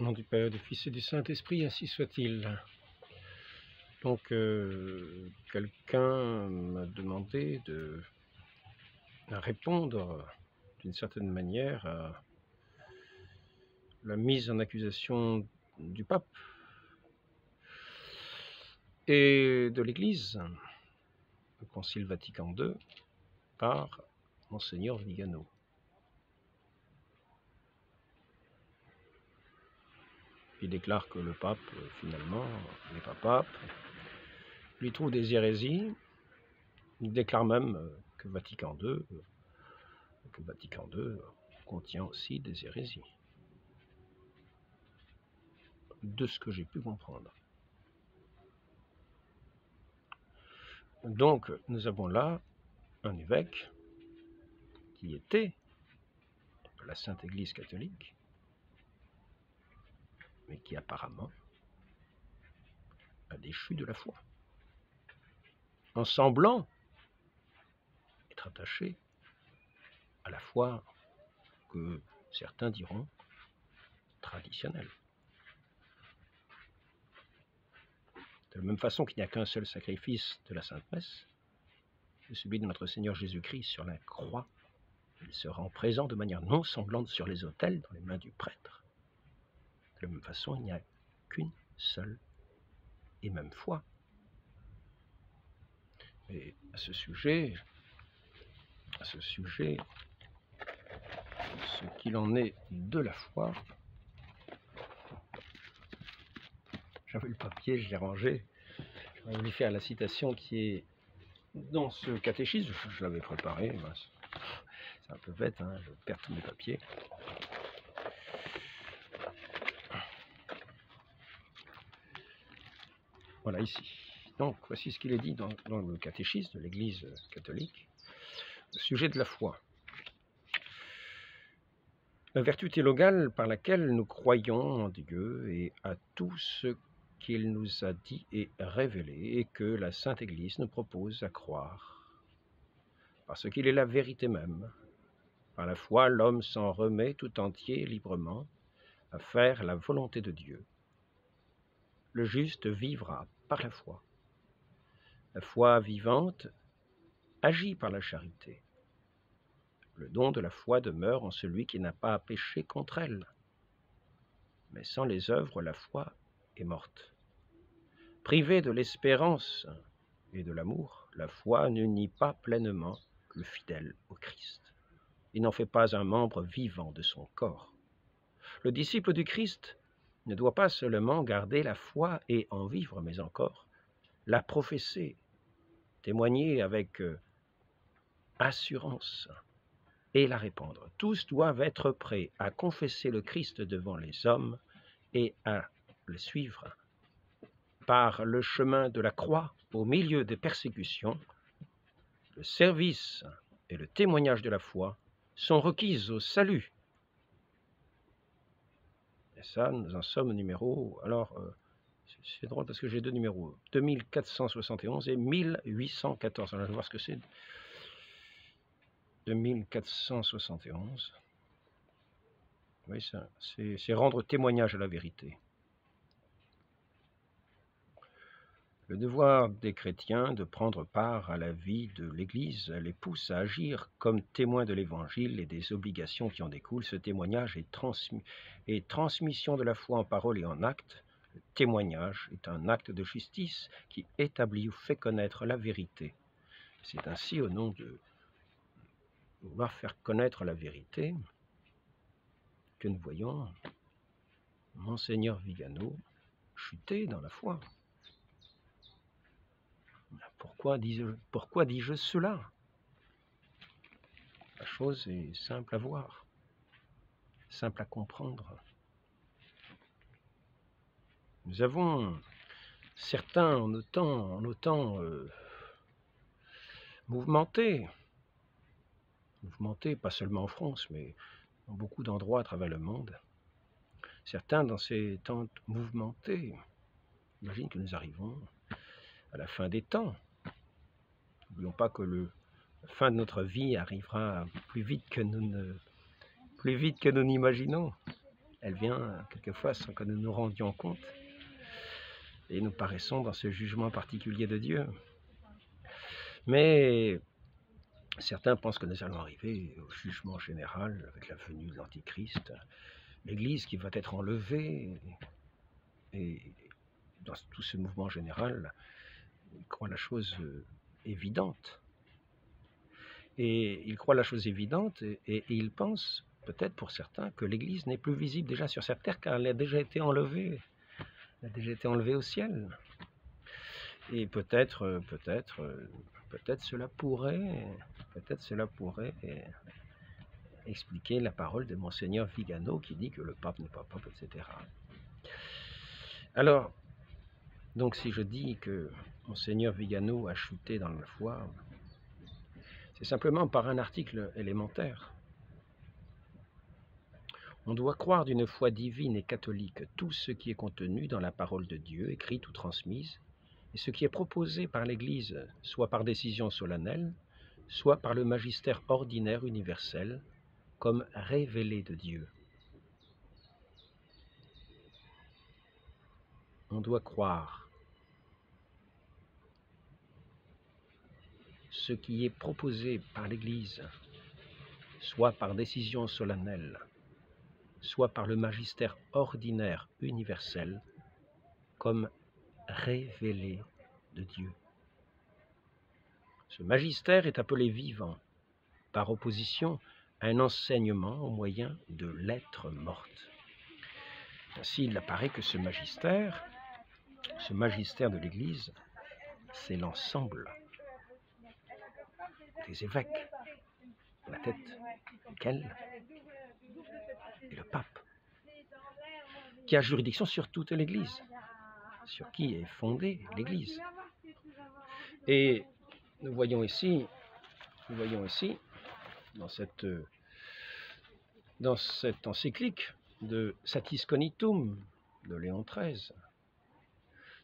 Au nom du Père, du Fils et du Saint-Esprit, ainsi soit-il. Donc, quelqu'un m'a demandé de répondre d'une certaine manière à la mise en accusation du pape et de l'Église, le Concile Vatican II, par Monseigneur Vigano. Il déclare que le pape, finalement, n'est pas pape, lui trouve des hérésies. Il déclare même que Vatican II contient aussi des hérésies, de ce que j'ai pu comprendre. Donc, nous avons là un évêque qui était de la Sainte Église catholique, mais qui apparemment a déchu de la foi, en semblant être attaché à la foi que certains diront traditionnelle. De la même façon qu'il n'y a qu'un seul sacrifice de la Sainte Messe, c'est celui de notre Seigneur Jésus-Christ sur la croix. Il se rend présent de manière non semblante sur les autels dans les mains du prêtre. De la même façon, il n'y a qu'une seule et même foi. Et à ce sujet, ce qu'il en est de la foi, j'avais le papier, je l'ai rangé. Je vais faire la citation qui est dans ce catéchisme. Je l'avais préparé. C'est un peu bête, hein, je perds tous mes papiers. Voilà, ici. Donc, voici ce qu'il est dit dans le catéchisme de l'Église catholique, au sujet de la foi. La vertu théologale par laquelle nous croyons en Dieu et à tout ce qu'il nous a dit et révélé, et que la Sainte Église nous propose à croire, parce qu'il est la vérité même. Par la foi, l'homme s'en remet tout entier, librement, à faire la volonté de Dieu. Le juste vivra par la foi. La foi vivante agit par la charité. Le don de la foi demeure en celui qui n'a pas à pécher contre elle. Mais sans les œuvres, la foi est morte. Privée de l'espérance et de l'amour, la foi n'unit pas pleinement le fidèle au Christ. Il n'en fait pas un membre vivant de son corps. Le disciple du Christ ne doit pas seulement garder la foi et en vivre, mais encore la professer, témoigner avec assurance et la répandre. Tous doivent être prêts à confesser le Christ devant les hommes et à le suivre. Par le chemin de la croix, au milieu des persécutions, le service et le témoignage de la foi sont requises au salut. Et ça, nous en sommes au numéro... Alors, c'est drôle parce que j'ai deux numéros, 2471 et 1814. Alors, je vais voir ce que c'est. 2471. Oui, ça, c'est rendre témoignage à la vérité. Le devoir des chrétiens de prendre part à la vie de l'Église les pousse à agir comme témoins de l'Évangile et des obligations qui en découlent. Ce témoignage est transmission de la foi en parole et en acte. Le témoignage est un acte de justice qui établit ou fait connaître la vérité. C'est ainsi, au nom de vouloir faire connaître la vérité, que nous voyons Monseigneur Vigano chuter dans la foi. Pourquoi dis-je cela? La chose est simple à voir, simple à comprendre. Nous avons certains en autant mouvementés, pas seulement en France, mais dans beaucoup d'endroits à travers le monde. Certains dans ces temps mouvementés, imagine que nous arrivons à la fin des temps. N'oublions pas que la fin de notre vie arrivera plus vite que nous n'imaginons. Elle vient quelquefois sans que nous nous rendions compte et nous paraissons dans ce jugement particulier de Dieu. Mais certains pensent que nous allons arriver au jugement général avec la venue de l'Antichrist, l'Église qui va être enlevée, et dans tout ce mouvement général, ils croient la chose évidente. Et ils croient la chose évidente et ils pensent, peut-être pour certains, que l'Église n'est plus visible déjà sur cette terre car elle a déjà été enlevée. Elle a déjà été enlevée au ciel. Et peut-être cela pourrait expliquer la parole de Monseigneur Vigano qui dit que le pape n'est pas pape, etc. Alors, donc si je dis que Monseigneur Vigano a chuté dans la foi, c'est simplement par un article élémentaire. On doit croire d'une foi divine et catholique tout ce qui est contenu dans la parole de Dieu, écrite ou transmise, et ce qui est proposé par l'Église, soit par décision solennelle, soit par le magistère ordinaire universel, comme révélé de Dieu. On doit croire ce qui est proposé par l'Église, soit par décision solennelle, soit par le magistère ordinaire universel, comme révélé de Dieu. Ce magistère est appelé vivant, par opposition à un enseignement au moyen de lettres mortes. Ainsi, il apparaît que ce magistère de l'Église, c'est l'ensemble des évêques, à la tête duquel est le pape, qui a juridiction sur toute l'Église, sur qui est fondée l'Église. Et nous voyons ici, dans cette encyclique de Satis Cognitum de Léon XIII,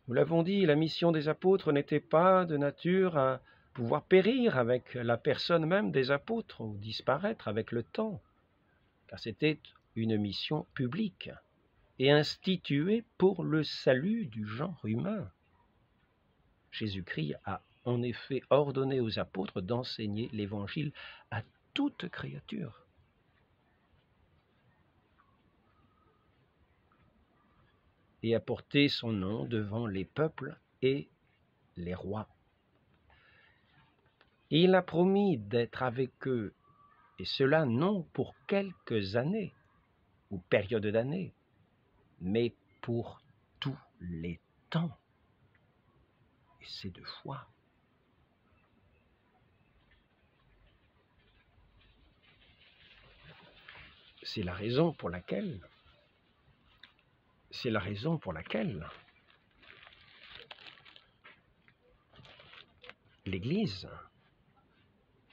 nous l'avons dit, la mission des apôtres n'était pas de nature à pouvoir périr avec la personne même des apôtres ou disparaître avec le temps, car c'était une mission publique et instituée pour le salut du genre humain. Jésus-Christ a en effet ordonné aux apôtres d'enseigner l'Évangile à toute créature. Et a porté son nom devant les peuples et les rois. Et il a promis d'être avec eux, et cela non pour quelques années ou périodes d'années, mais pour tous les temps. Et c'est de foi. C'est la raison pour laquelle l'Église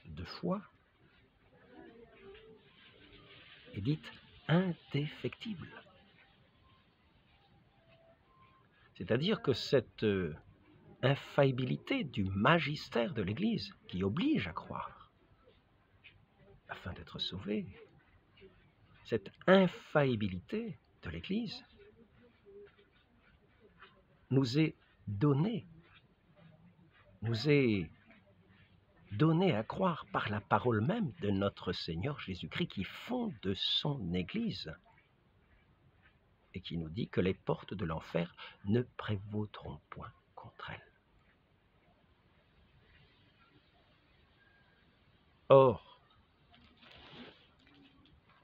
de foi est dite indéfectible. C'est-à-dire que cette infaillibilité du magistère de l'Église qui oblige à croire afin d'être sauvé, cette infaillibilité de l'Église nous est donnée à croire par la parole même de notre Seigneur Jésus-Christ qui fonde son Église et qui nous dit que les portes de l'enfer ne prévaudront point contre elle. Or,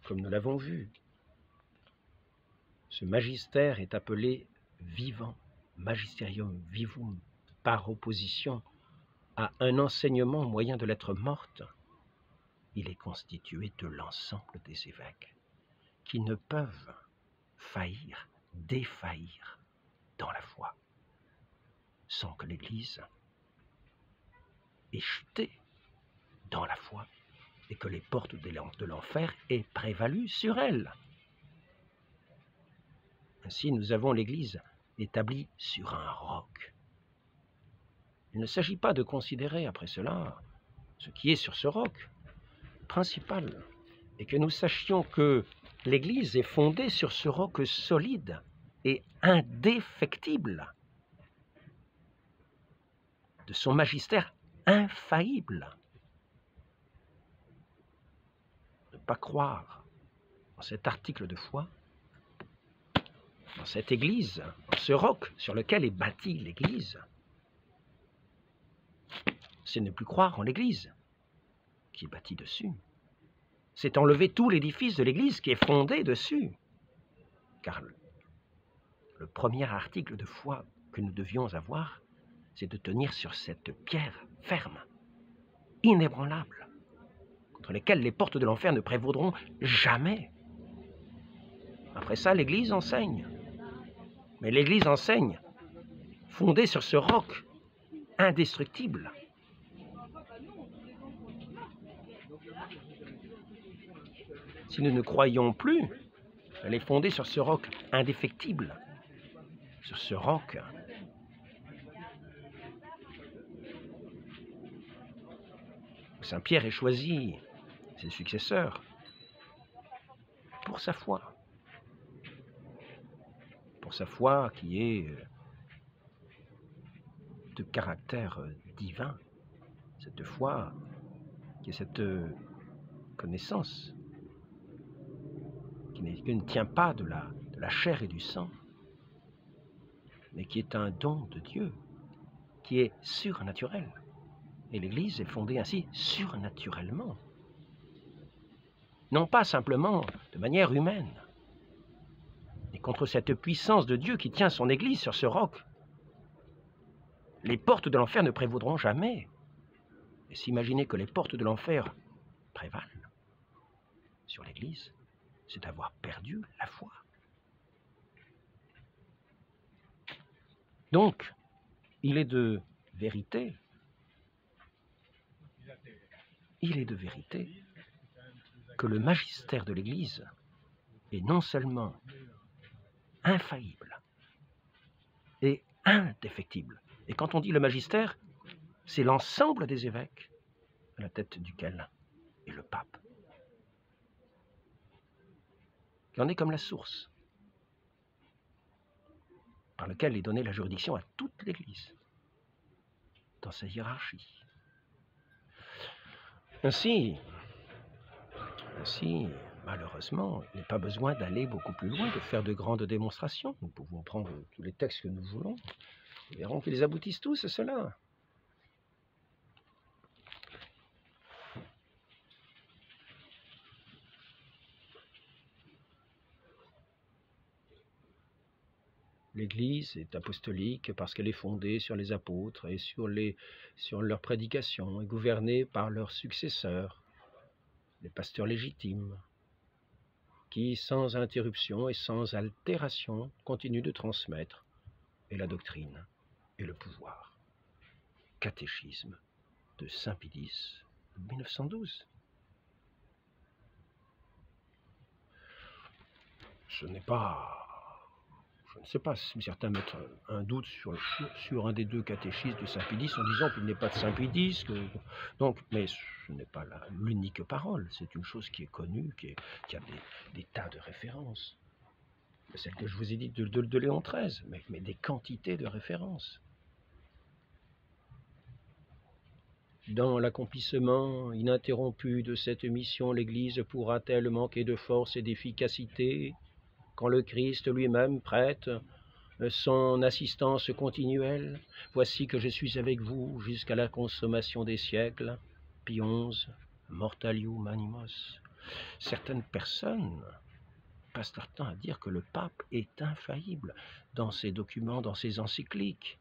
comme nous l'avons vu, ce magistère est appelé vivant, magisterium vivum, par opposition à un enseignement moyen de l'être morte. Il est constitué de l'ensemble des évêques qui ne peuvent faillir, défaillir dans la foi, sans que l'Église ait chuté dans la foi et que les portes de l'enfer aient prévalu sur elle. Ainsi, nous avons l'Église établie sur un roc. Il ne s'agit pas de considérer après cela ce qui est sur ce roc. Le principal est que nous sachions que l'Église est fondée sur ce roc solide et indéfectible de son magistère infaillible. Ne pas croire en cet article de foi, dans cette Église, dans ce roc sur lequel est bâtie l'Église, c'est ne plus croire en l'Église qui est bâtie dessus. C'est enlever tout l'édifice de l'Église qui est fondé dessus. Car le premier article de foi que nous devions avoir, c'est de tenir sur cette pierre ferme, inébranlable, contre lesquelles les portes de l'enfer ne prévaudront jamais. Après ça, l'Église enseigne. Mais l'Église enseigne fondée sur ce roc indestructible. Si nous ne croyons plus, elle est fondée sur ce roc indéfectible, sur ce roc où Saint Pierre ait choisi ses successeurs pour sa foi qui est de caractère divin, cette foi qui est cette connaissance qui ne tient pas de la chair et du sang, mais qui est un don de Dieu, qui est surnaturel. Et l'Église est fondée ainsi surnaturellement, non pas simplement de manière humaine, mais contre cette puissance de Dieu qui tient son Église sur ce roc. Les portes de l'enfer ne prévaudront jamais. Et s'imaginer que les portes de l'enfer prévalent sur l'Église, c'est avoir perdu la foi. Donc, il est de vérité que le magistère de l'Église est non seulement infaillible et indéfectible. Et quand on dit le magistère, c'est l'ensemble des évêques, à la tête duquel est le pape, qui en est comme la source, par lequel est donnée la juridiction à toute l'Église, dans sa hiérarchie. Ainsi, malheureusement, il n'est pas besoin d'aller beaucoup plus loin, de faire de grandes démonstrations. Nous pouvons prendre tous les textes que nous voulons. Nous verrons qu'ils aboutissent tous à cela. L'Église est apostolique parce qu'elle est fondée sur les apôtres et sur leur prédication et gouvernée par leurs successeurs, les pasteurs légitimes, qui, sans interruption et sans altération, continuent de transmettre et la doctrine et le pouvoir. Catéchisme de Saint Pie X, 1912. Je ne sais pas si certains mettent un doute sur un des deux catéchismes de Saint Pie X en disant qu'il n'est pas de Saint Pie X. Mais ce n'est pas l'unique parole. C'est une chose qui est connue, qui a des tas de références. Celle que je vous ai dite de Léon XIII, mais des quantités de références. Dans l'accomplissement ininterrompu de cette mission, l'Église pourra-t-elle manquer de force et d'efficacité quand le Christ lui-même prête son assistance continuelle? Voici que je suis avec vous jusqu'à la consommation des siècles. Pie XI, Mortalium Animos. Certaines personnes passent leur temps à dire que le pape est infaillible dans ses documents, dans ses encycliques.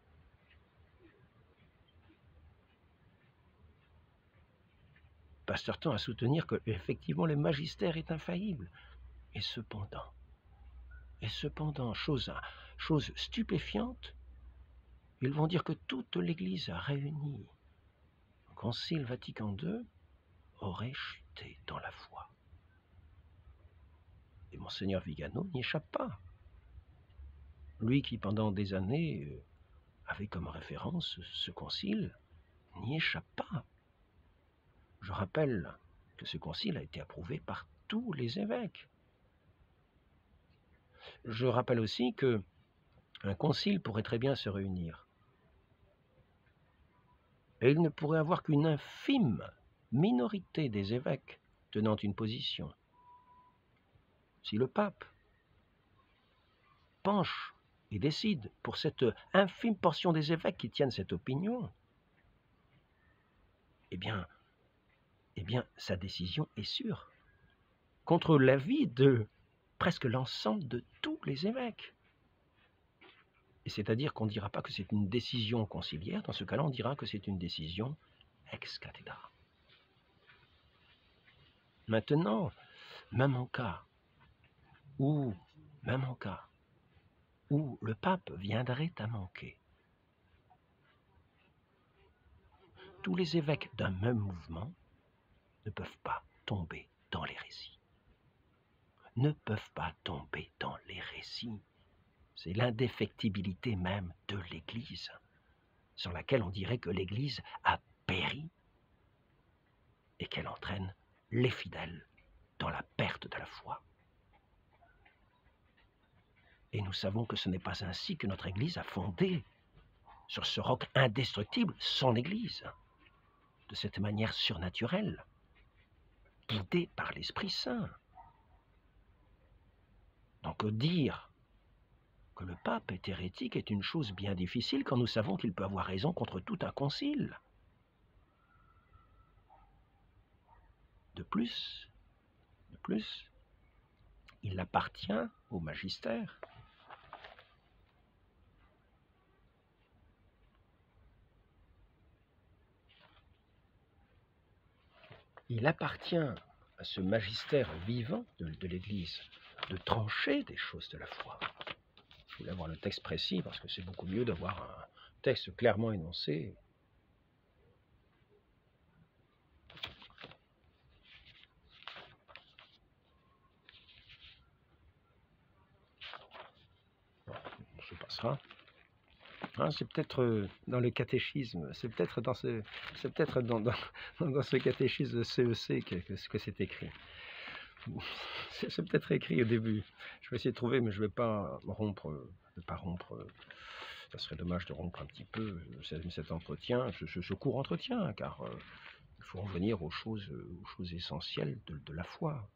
Passent leur temps à soutenir que, effectivement, le magistère est infaillible. Et cependant, chose stupéfiante, ils vont dire que toute l'Église réunie au Concile Vatican II aurait chuté dans la foi. Et Monseigneur Vigano n'y échappe pas. Lui qui, pendant des années, avait comme référence ce concile, n'y échappe pas. Je rappelle que ce concile a été approuvé par tous les évêques. je rappelle aussi que un concile pourrait très bien se réunir. Et il ne pourrait avoir qu'une infime minorité des évêques tenant une position. Si le pape penche et décide pour cette infime portion des évêques qui tiennent cette opinion, eh bien, sa décision est sûre, contre l'avis de presque l'ensemble de tous les évêques. Et c'est-à-dire qu'on ne dira pas que c'est une décision conciliaire, dans ce cas-là, on dira que c'est une décision ex cathedra. Maintenant, même en cas où le pape viendrait à manquer, tous les évêques d'un même mouvement ne peuvent pas tomber dans l'hérésie. Ne peuvent pas tomber dans l'hérésie. C'est l'indéfectibilité même de l'Église, sur laquelle on dirait que l'Église a péri et qu'elle entraîne les fidèles dans la perte de la foi. Et nous savons que ce n'est pas ainsi que notre Église a fondé, sur ce roc indestructible, son Église, de cette manière surnaturelle, guidée par l'Esprit Saint. Donc dire que le pape est hérétique est une chose bien difficile quand nous savons qu'il peut avoir raison contre tout un concile. De plus, il appartient au magistère à ce magistère vivant de l'Église de trancher des choses de la foi. Je voulais avoir le texte précis parce que c'est beaucoup mieux d'avoir un texte clairement énoncé. Bon, on se passera. Hein, c'est peut-être dans le catéchisme, c'est peut-être dans ce catéchisme de CEC que c'est écrit. C'est peut-être écrit au début. Je vais essayer de trouver, mais je ne vais pas rompre. Ça serait dommage de rompre un petit peu cet entretien, ce court entretien, car il faut revenir aux choses essentielles de la foi.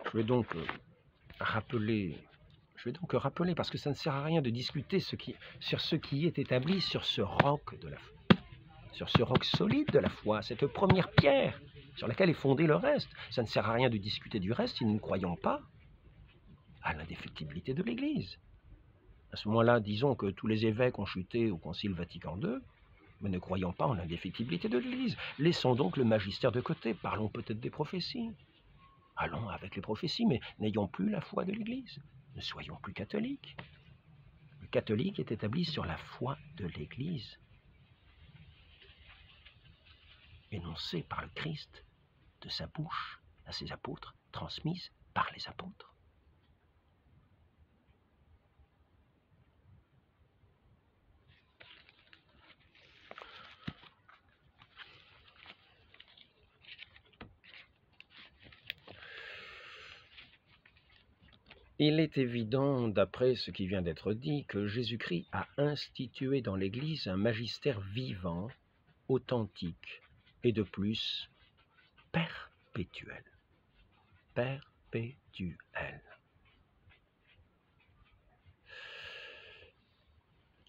Je vais donc rappeler, parce que ça ne sert à rien de discuter sur ce qui est établi sur ce roc de la foi, sur ce roc solide de la foi, cette première pierre sur laquelle est fondé le reste. Ça ne sert à rien de discuter du reste si nous ne croyons pas à l'indéfectibilité de l'Église. À ce moment-là, disons que tous les évêques ont chuté au Concile Vatican II, mais ne croyons pas en l'indéfectibilité de l'Église. Laissons donc le magistère de côté, parlons peut-être des prophéties. Allons avec les prophéties, mais n'ayons plus la foi de l'Église. Ne soyons plus catholiques. Le catholique est établi sur la foi de l'Église, énoncée par le Christ de sa bouche à ses apôtres, transmise par les apôtres. Il est évident, d'après ce qui vient d'être dit, que Jésus-Christ a institué dans l'Église un magistère vivant, authentique, et de plus, perpétuel. Perpétuel.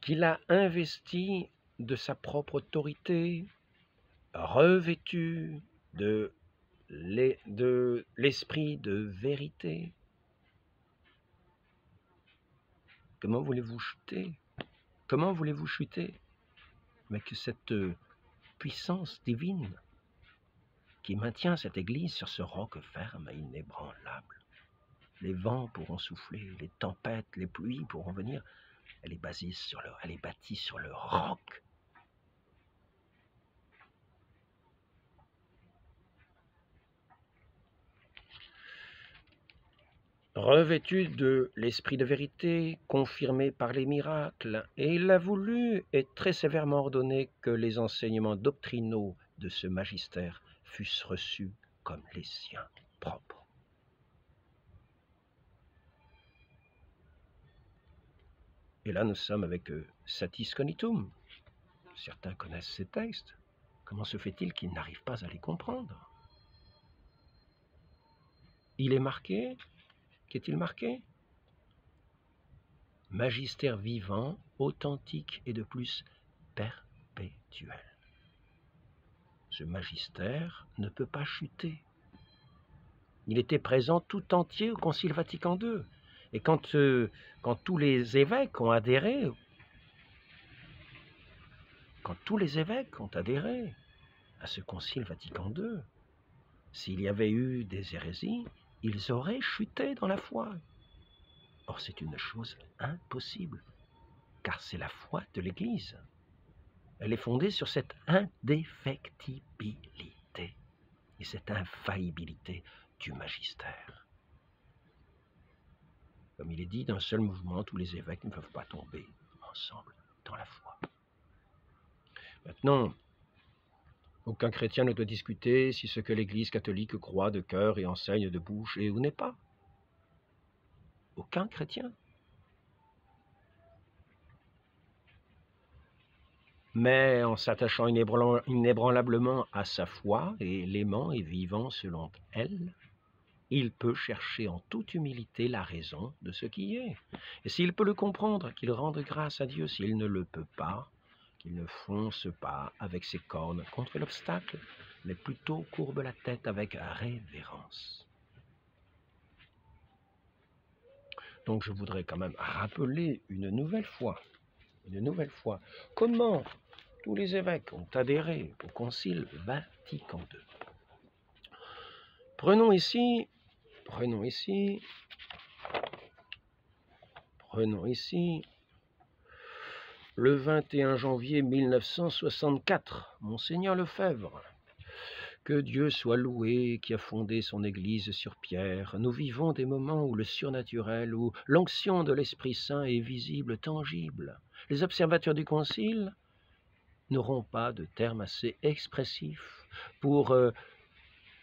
Qu'il a investi de sa propre autorité, revêtu de l'esprit de vérité. Comment voulez-vous chuter? Comment voulez-vous chuter? Mais que cette puissance divine qui maintient cette Église sur ce roc ferme et inébranlable. Les vents pourront souffler, les tempêtes, les pluies pourront venir. Elle est bâtie sur le roc. Revêtu de l'esprit de vérité, confirmé par les miracles, et il a voulu et très sévèrement ordonné que les enseignements doctrinaux de ce magistère fussent reçus comme les siens propres. Et là, nous sommes avec Satis Cognitum. Certains connaissent ces textes. Comment se fait-il qu'ils n'arrivent pas à les comprendre? Il est marqué, qu'est-il marqué? Magistère vivant, authentique et de plus perpétuel. Ce magistère ne peut pas chuter. Il était présent tout entier au Concile Vatican II. Et quand tous les évêques ont adhéré, à ce Concile Vatican II, s'il y avait eu des hérésies, ils auraient chuté dans la foi. Or, c'est une chose impossible, car c'est la foi de l'Église. Elle est fondée sur cette indéfectibilité et cette infaillibilité du magistère. Comme il est dit, d'un seul mouvement, tous les évêques ne peuvent pas tomber ensemble dans la foi. Maintenant, aucun chrétien ne doit discuter si ce que l'Église catholique croit de cœur et enseigne de bouche est ou n'est pas. Aucun chrétien. Mais en s'attachant inébranlablement à sa foi et l'aimant et vivant selon elle, il peut chercher en toute humilité la raison de ce qui est. Et s'il peut le comprendre, qu'il rende grâce à Dieu. S'il ne le peut pas, qu'il ne fonce pas avec ses cornes contre l'obstacle, mais plutôt courbe la tête avec révérence. Donc je voudrais quand même rappeler une nouvelle fois, comment tous les évêques ont adhéré au Concile Vatican II. Prenons ici le 21 janvier 1964, Monseigneur Lefebvre. Que Dieu soit loué qui a fondé son Église sur pierre. Nous vivons des moments où le surnaturel, où l'onction de l'Esprit Saint est visible, tangible. Les observateurs du Concile n'auront pas de termes assez expressifs pour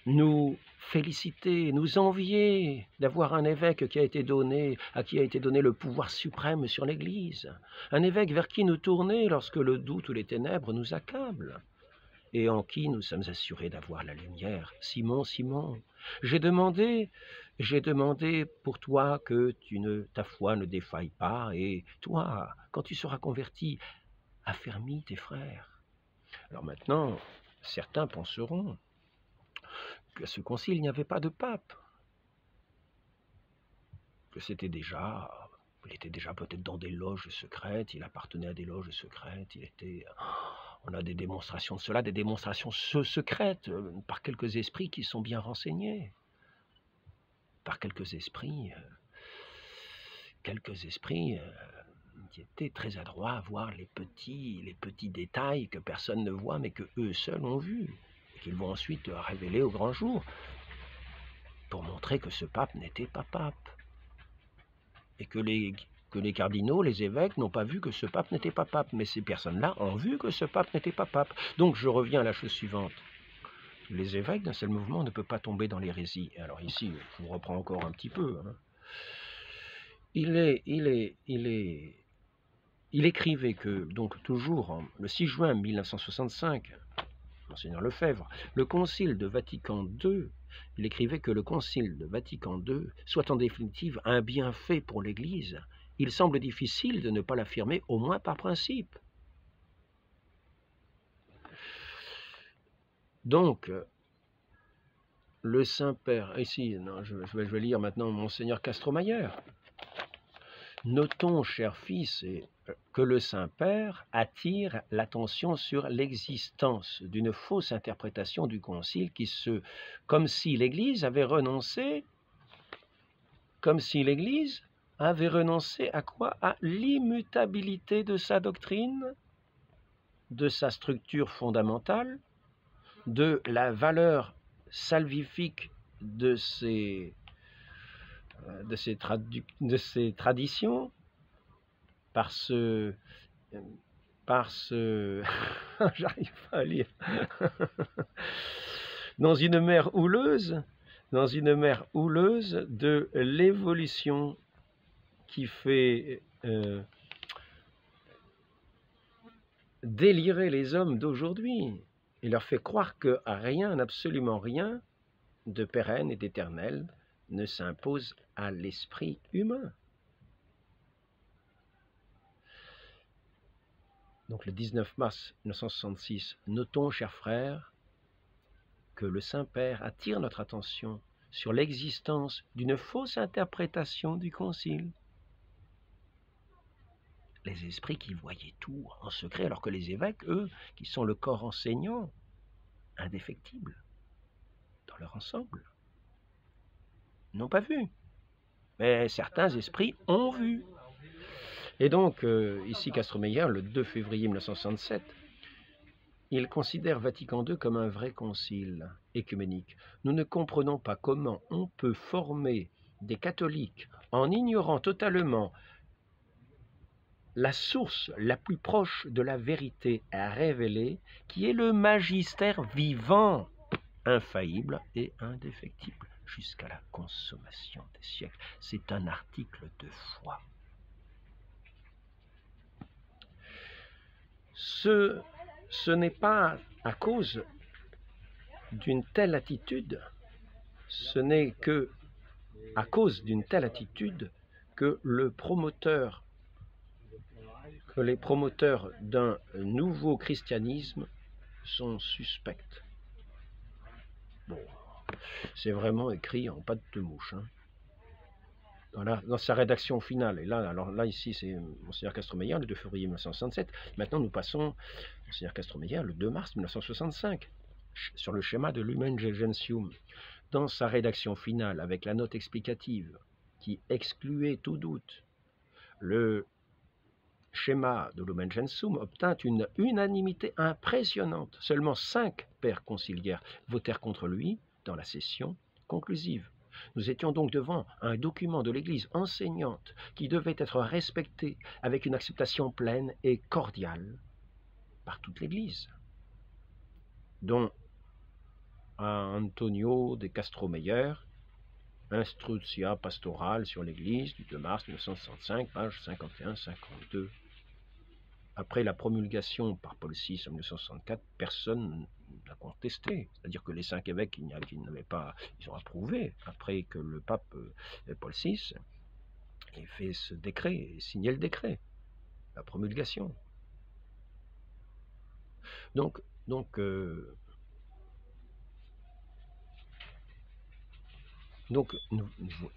nous féliciter, nous envier d'avoir un évêque à qui a été donné le pouvoir suprême sur l'Église, un évêque vers qui nous tourner lorsque le doute ou les ténèbres nous accablent, et en qui nous sommes assurés d'avoir la lumière. Simon, Simon, j'ai demandé pour toi que ta foi ne défaille pas, et toi, quand tu seras converti, affermis tes frères. Alors maintenant, certains penseront qu'à ce concile, il n'y avait pas de pape, que il était déjà peut-être dans des loges secrètes, il appartenait à des loges secrètes, on a des démonstrations de cela, des démonstrations secrètes par quelques esprits qui sont bien renseignés, par quelques esprits qui étaient très adroits à voir les petits détails que personne ne voit, mais que eux seuls ont vus, et qu'ils vont ensuite révéler au grand jour, pour montrer que ce pape n'était pas pape, et que les cardinaux, les évêques n'ont pas vu que ce pape n'était pas pape, mais ces personnes-là ont vu que ce pape n'était pas pape. Donc je reviens à la chose suivante. Les évêques d'un seul mouvement ne peuvent pas tomber dans l'hérésie. Alors ici, je vous reprends encore un petit peu. Il écrivait que, donc toujours le 6 juin 1965, Monseigneur Lefebvre, le concile de Vatican II, il écrivait que le concile de Vatican II soit en définitive un bienfait pour l'Église. Il semble difficile de ne pas l'affirmer, au moins par principe. Donc, le Saint-Père, ici, je vais lire maintenant Monseigneur Castromayer. Notons, cher fils, que le Saint-Père attire l'attention sur l'existence d'une fausse interprétation du Concile comme si l'Église avait renoncé à quoi? À l'immutabilité de sa doctrine, de sa structure fondamentale, de la valeur salvifique de ses traditions, j'arrive pas à lire, dans une mer houleuse de l'évolution qui fait délirer les hommes d'aujourd'hui. Il leur fait croire que rien, absolument rien, de pérenne et d'éternel ne s'impose à l'esprit humain. Donc le 19 mars 1966, notons, chers frères, que le Saint-Père attire notre attention sur l'existence d'une fausse interprétation du Concile. Les esprits qui voyaient tout en secret, alors que les évêques, eux, qui sont le corps enseignant, indéfectible, dans leur ensemble, n'ont pas vu. Mais certains esprits ont vu. Et donc, ici, Castro-Meyer, le 2 février 1967, il considère Vatican II comme un vrai concile œcuménique. Nous ne comprenons pas comment on peut former des catholiques en ignorant totalement la source la plus proche de la vérité à révéler, qui est le magistère vivant, infaillible et indéfectible, jusqu'à la consommation des siècles. C'est un article de foi. Ce n'est pas à cause d'une telle attitude, ce n'est que à cause d'une telle attitude que les promoteurs d'un nouveau christianisme sont suspects. Bon, c'est vraiment écrit en patte de mouche. Hein. Voilà, dans sa rédaction finale. Et là, alors là ici, c'est Monseigneur Castro-Meyer, le 2 février 1967. Maintenant, nous passons Monseigneur Castro-Meyer, le 2 mars 1965, sur le schéma de Lumen Gentium. Dans sa rédaction finale, avec la note explicative qui excluait tout doute, le schéma de Lumen Gentium obtint une unanimité impressionnante. Seulement 5 pères conciliaires votèrent contre lui dans la session conclusive. Nous étions donc devant un document de l'Église enseignante qui devait être respecté avec une acceptation pleine et cordiale par toute l'Église, dont Antonio de Castro-Meyer, Instructia pastorale sur l'Église du 2 mars 1965, page 51-52. Après la promulgation par Paul VI en 1964, personne n'a contesté. C'est-à-dire que les 5 évêques qui n'avaient pas, ils ont approuvé après que le pape Paul VI ait fait ce décret, et signé le décret, la promulgation. Donc nous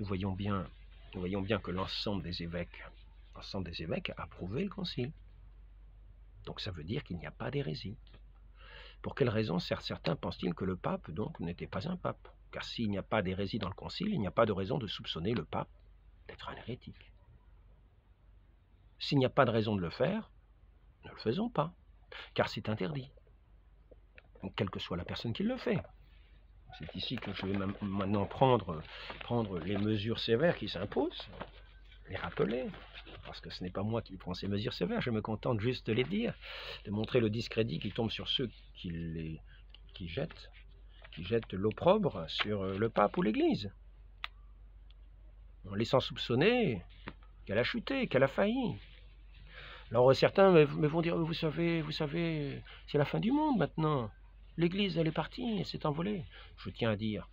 voyons bien que l'ensemble des évêques a approuvé le concile. Donc ça veut dire qu'il n'y a pas d'hérésie. Pour quelle raison certains pensent-ils que le pape donc n'était pas un pape? Car s'il n'y a pas d'hérésie dans le concile, il n'y a pas de raison de soupçonner le pape d'être un hérétique. S'il n'y a pas de raison de le faire, ne le faisons pas, car c'est interdit, quelle que soit la personne qui le fait. C'est ici que je vais maintenant prendre les mesures sévères qui s'imposent, les rappeler, parce que ce n'est pas moi qui prends ces mesures sévères, je me contente juste de les dire, de montrer le discrédit qui tombe sur ceux qui jettent l'opprobre sur le pape ou l'Église, en laissant soupçonner qu'elle a chuté, qu'elle a failli. Alors certains me vont dire, vous savez, c'est la fin du monde maintenant. L'Église, elle est partie, elle s'est envolée. Je tiens à dire,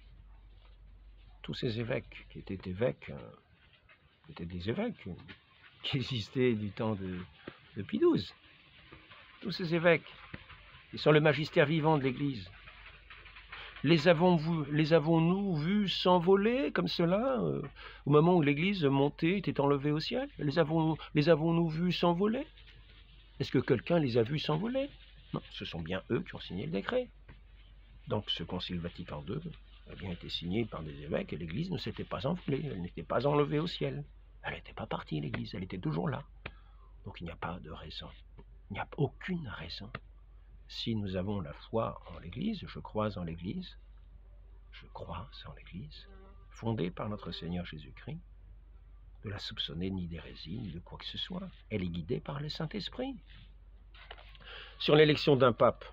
tous ces évêques qui étaient évêques, étaient des évêques qui existaient du temps de Pie XII. Tous ces évêques, ils sont le magistère vivant de l'Église. Les avons-nous vus s'envoler comme cela au moment où l'Église montait, était enlevée au ciel? Les avons-nous vus s'envoler? Est-ce que quelqu'un les a vus s'envoler? Non, ce sont bien eux qui ont signé le décret. Donc ce concile Vatican II a bien été signé par des évêques et l'Église ne s'était pas envolée, elle n'était pas enlevée au ciel. Elle n'était pas partie, l'Église, elle était toujours là. Donc il n'y a pas de raison, il n'y a aucune raison. Si nous avons la foi en l'Église, je crois en l'Église, fondée par notre Seigneur Jésus-Christ, de la soupçonner ni d'hérésie, ni de quoi que ce soit. Elle est guidée par le Saint-Esprit. Sur l'élection d'un pape,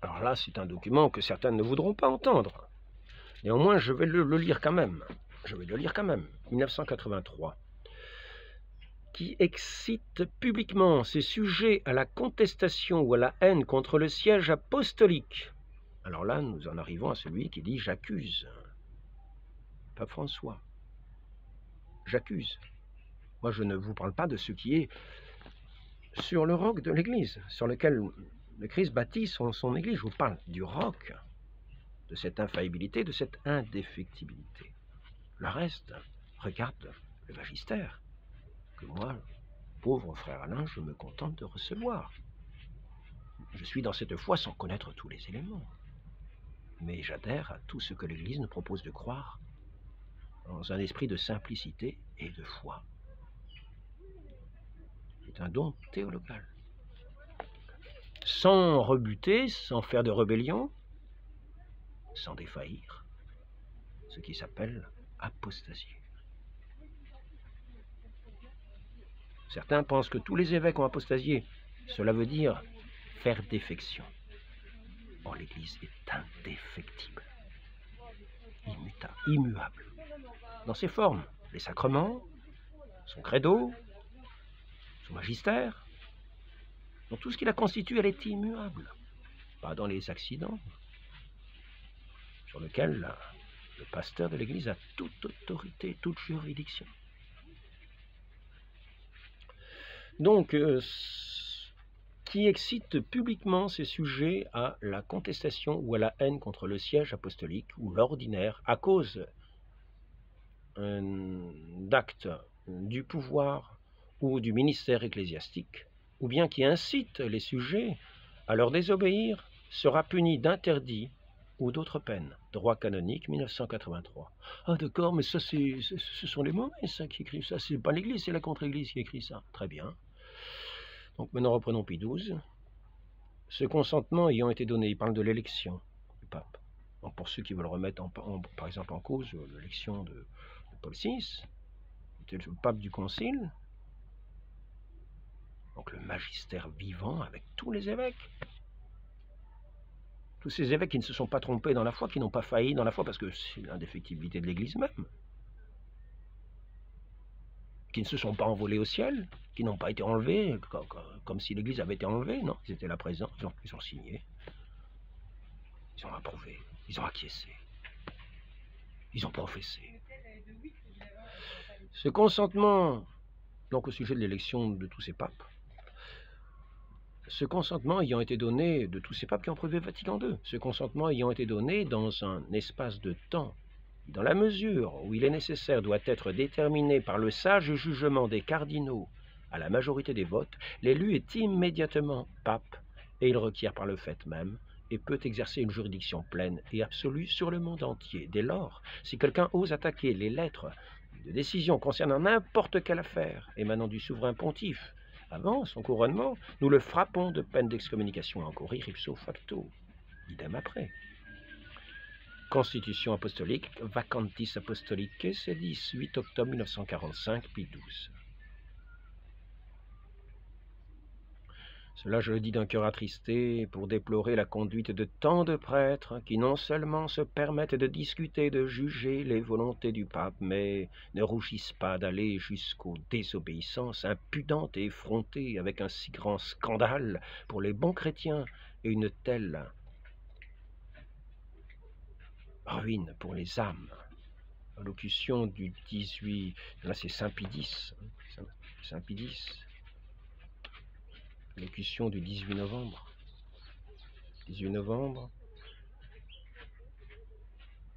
Alors là, c'est un document que certains ne voudront pas entendre. Néanmoins, je vais le lire quand même. 1983. Qui excite publiquement ses sujets à la contestation ou à la haine contre le siège apostolique. Alors là, nous en arrivons à celui qui dit « j'accuse ». Pape François. J'accuse. Moi, je ne vous parle pas de ce qui est sur le roc de l'Église, sur lequel le Christ bâtit son Église. Je vous parle du roc, de cette infaillibilité, de cette indéfectibilité. Le reste, regarde le magistère, que moi, pauvre frère Alain, je me contente de recevoir. Je suis dans cette foi sans connaître tous les éléments. Mais j'adhère à tout ce que l'Église nous propose de croire, dans un esprit de simplicité et de foi. C'est un don théologal. Sans rebuter, sans faire de rébellion, sans défaillir, ce qui s'appelle apostasier. Certains pensent que tous les évêques ont apostasié. Cela veut dire faire défection. Or, l'Église est indéfectible, immuable. Dans ses formes, les sacrements, son credo, son magistère, dans tout ce qui la constitue, elle est immuable. Pas dans les accidents, sur lesquels le pasteur de l'Église a toute autorité, toute juridiction. Donc, qui excite publiquement ses sujets à la contestation ou à la haine contre le siège apostolique ou l'ordinaire à cause d'actes du pouvoir ou du ministère ecclésiastique, ou bien qui incite les sujets à leur désobéir, sera puni d'interdit ou d'autres peines. Droit canonique 1983. Ah d'accord, mais ça ce sont les mauvais ça qui écrivent ça, c'est pas l'Église, c'est la contre-Église qui écrit ça. Très bien. Donc maintenant reprenons Pie XII. Ce consentement ayant été donné, il parle de l'élection du pape. Donc pour ceux qui veulent remettre par exemple en cause l'élection de Paul VI, c'était le pape du concile, donc le magistère vivant avec tous les évêques. Tous ces évêques qui ne se sont pas trompés dans la foi, qui n'ont pas failli dans la foi, parce que c'est l'indéfectibilité de l'Église même, qui ne se sont pas envolés au ciel, qui n'ont pas été enlevés, comme si l'Église avait été enlevée, non, ils étaient là présents, ils ont signé, ils ont approuvé, ils ont acquiescé, ils ont professé. Ce consentement, donc au sujet de l'élection de tous ces papes, ce consentement ayant été donné de tous ces papes qui ont prouvé Vatican II, ce consentement ayant été donné dans un espace de temps, dans la mesure où il est nécessaire, doit être déterminé par le sage jugement des cardinaux à la majorité des votes, l'élu est immédiatement pape, et il requiert par le fait même, et peut exercer une juridiction pleine et absolue sur le monde entier. Dès lors, si quelqu'un ose attaquer les lettres de décision concernant n'importe quelle affaire émanant du souverain pontife, avant son couronnement, nous le frappons de peine d'excommunication à encourir ipso facto. Idem après. Constitution apostolique, Vacantis Apostolicae, c'est 18 octobre 1945, Pie XII. Cela, je le dis d'un cœur attristé pour déplorer la conduite de tant de prêtres qui non seulement se permettent de discuter, de juger les volontés du pape, mais ne rougissent pas d'aller jusqu'aux désobéissances impudentes et effrontées avec un si grand scandale pour les bons chrétiens et une telle ruine pour les âmes. Allocution du 18... Là, c'est Saint Pie X. Saint Pie X. Allocution du 18 novembre. 18 novembre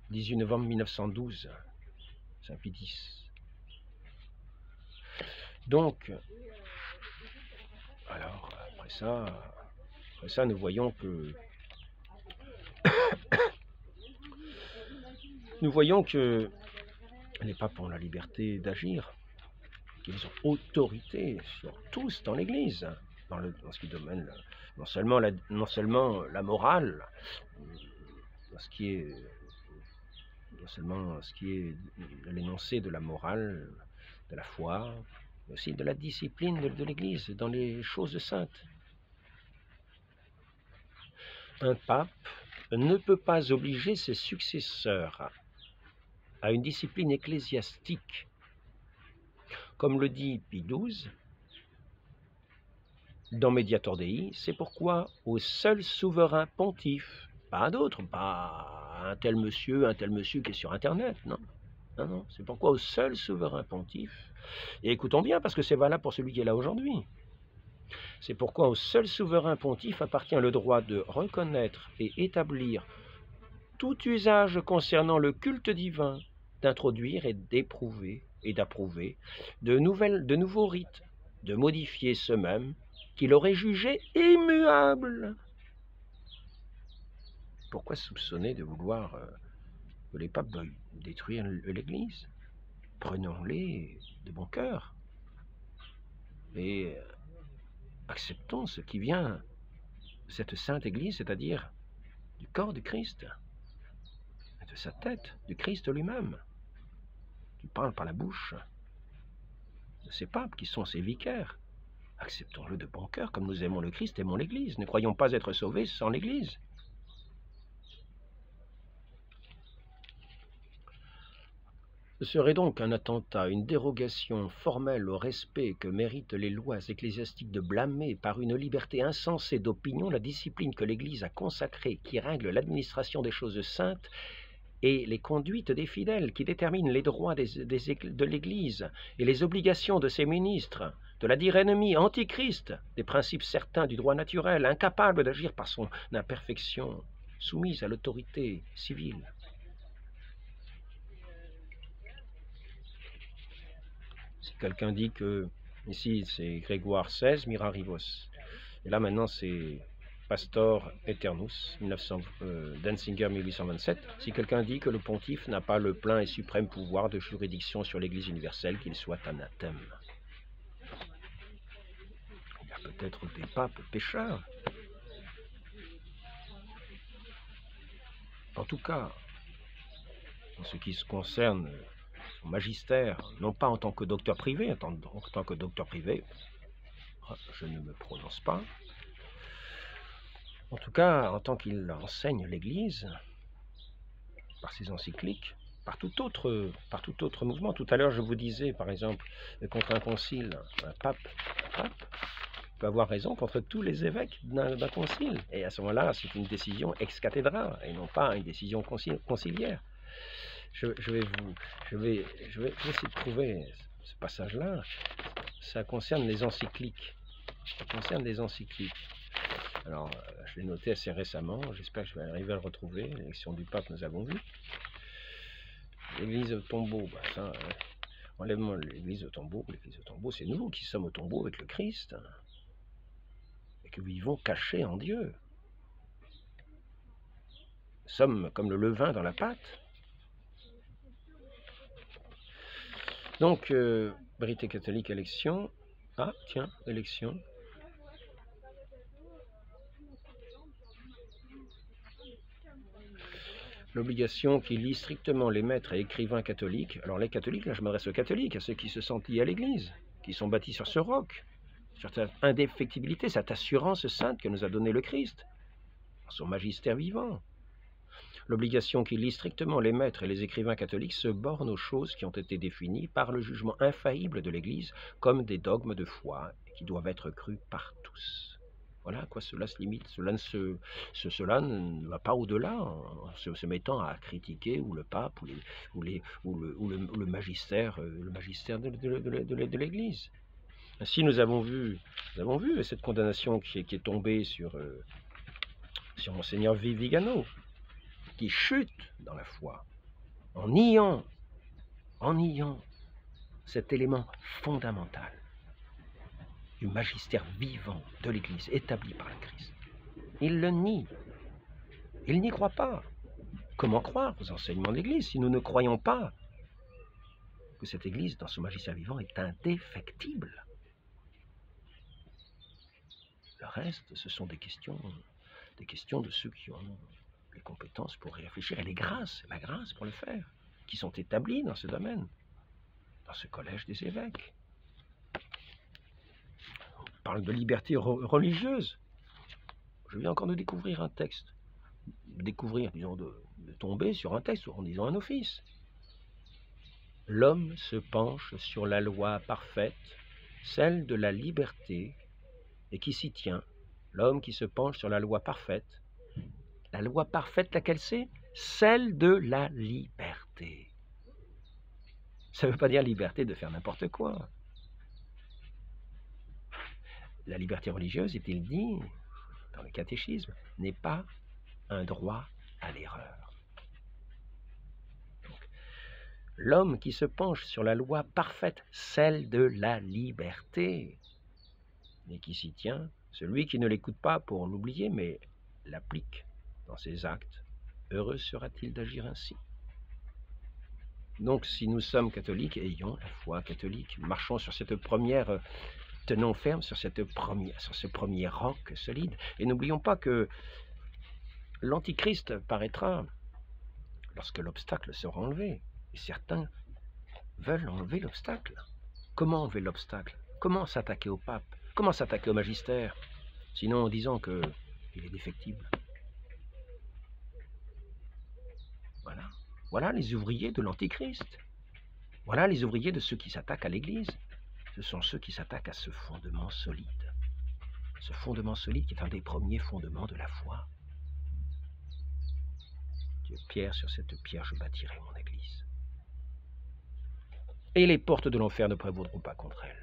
1912. Saint Pie X. Donc, alors, après ça, nous voyons que les papes ont la liberté d'agir, qu'ils ont autorité sur tous dans l'Église, dans ce qui domine non seulement la morale, dans ce qui est non seulement ce qui est l'énoncé de la morale, de la foi, mais aussi de la discipline de l'Église dans les choses saintes. Un pape ne peut pas obliger ses successeurs à une discipline ecclésiastique. Comme le dit Pie XII, dans Mediator Dei, c'est pourquoi au seul souverain pontife, pas à d'autres, pas un tel monsieur qui est sur Internet, non. Non, non, c'est pourquoi au seul souverain pontife, et écoutons bien parce que c'est valable pour celui qui est là aujourd'hui, c'est pourquoi au seul souverain pontife appartient le droit de reconnaître et établir tout usage concernant le culte divin, d'introduire et d'éprouver et d'approuver de nouveaux rites, de modifier ceux-mêmes qu'il aurait jugés immuables. Pourquoi soupçonner de vouloir que les papes veuillent détruire l'Église? Prenons-les de bon cœur et acceptons ce qui vient de cette sainte Église, c'est-à-dire du corps du Christ, et de sa tête, du Christ lui-même, qui parle par la bouche de ces papes qui sont ses vicaires. Acceptons-le de bon cœur, comme nous aimons le Christ, aimons l'Église. Ne croyons pas être sauvés sans l'Église. Ce serait donc un attentat, une dérogation formelle au respect que méritent les lois ecclésiastiques de blâmer par une liberté insensée d'opinion la discipline que l'Église a consacrée, qui règle l'administration des choses saintes et les conduites des fidèles, qui détermine les droits de l'Église et les obligations de ses ministres, de la dire ennemie, antichrist, des principes certains du droit naturel, incapable d'agir par son imperfection, soumise à l'autorité civile. Si quelqu'un dit que, ici c'est Grégoire XVI, Mirarivos, et là maintenant c'est Pastor Eternus, Denzinger 1827, si quelqu'un dit que le pontife n'a pas le plein et suprême pouvoir de juridiction sur l'Église universelle, qu'il soit anathème. Il y a peut-être des papes pécheurs. En tout cas, en ce qui se concerne au magistère, non pas en tant que docteur privé, en tant que docteur privé, je ne me prononce pas. En tout cas, en tant qu'il enseigne l'Église, par ses encycliques, par tout autre mouvement. Tout à l'heure, je vous disais, par exemple, contre un concile, un pape peut avoir raison contre tous les évêques d'un concile. Et à ce moment-là, c'est une décision ex cathedra, et non pas une décision conciliaire. Je vais essayer de trouver ce passage-là. Ça concerne les encycliques. Alors, je l'ai noté assez récemment. J'espère que je vais arriver à le retrouver. L'élection du pape, nous avons vu. L'église au tombeau, ça, enlèvement de l'église au tombeau, c'est nous qui sommes au tombeau avec le Christ. Et que nous vivons cachés en Dieu. Nous sommes comme le levain dans la pâte. Donc, vérité catholique, élection. Ah, tiens, élection. L'obligation qui lie strictement les maîtres et écrivains catholiques. Alors les catholiques, là je m'adresse aux catholiques, à ceux qui se sentent liés à l'Église, qui sont bâtis sur ce roc, sur cette indéfectibilité, cette assurance sainte que nous a donnée le Christ, son magistère vivant. L'obligation qui lie strictement les maîtres et les écrivains catholiques se borne aux choses qui ont été définies par le jugement infaillible de l'Église comme des dogmes de foi qui doivent être crus par tous. Voilà à quoi cela se limite. Cela ne va pas au-delà en se mettant à critiquer ou le pape ou le magistère de l'Église. Ainsi, nous avons vu cette condamnation qui est tombée sur Monseigneur Vigano, qui chute dans la foi en niant cet élément fondamental du magistère vivant de l'Église établi par le Christ. Il le nie. Il n'y croit pas. Comment croire aux enseignements de l'Église si nous ne croyons pas que cette Église, dans son magistère vivant, est indéfectible? Le reste, ce sont des questions de ceux qui ont les compétences pour y réfléchir et la grâce pour le faire, qui sont établies dans ce domaine, dans ce collège des évêques. On parle de liberté religieuse. Je viens encore de découvrir un texte, disons, de tomber sur un texte en disant un office. L'homme se penche sur la loi parfaite, celle de la liberté, et qui s'y tient. L'homme qui se penche sur la loi parfaite, laquelle c'est? Celle de la liberté. Ça ne veut pas dire liberté de faire n'importe quoi. La liberté religieuse, est-il dit dans le catéchisme, n'est pas un droit à l'erreur. L'homme qui se penche sur la loi parfaite, celle de la liberté, et qui s'y tient, celui qui ne l'écoute pas pour l'oublier, mais l'applique dans ses actes, heureux sera-t-il d'agir ainsi. Donc, si nous sommes catholiques, ayons la foi catholique, marchons sur cette première, tenons ferme sur ce premier roc solide, et n'oublions pas que l'Antichrist paraîtra lorsque l'obstacle sera enlevé, et certains veulent enlever l'obstacle. Comment enlever l'obstacle? Comment s'attaquer au pape? Comment s'attaquer au magistère? Sinon en disant qu'il est défectible. Voilà les ouvriers de l'Antichrist. Voilà les ouvriers de ceux qui s'attaquent à l'Église. Ce sont ceux qui s'attaquent à ce fondement solide. Ce fondement solide qui est un des premiers fondements de la foi. Dieu, pierre sur cette pierre, je bâtirai mon Église. Et les portes de l'enfer ne prévaudront pas contre elle.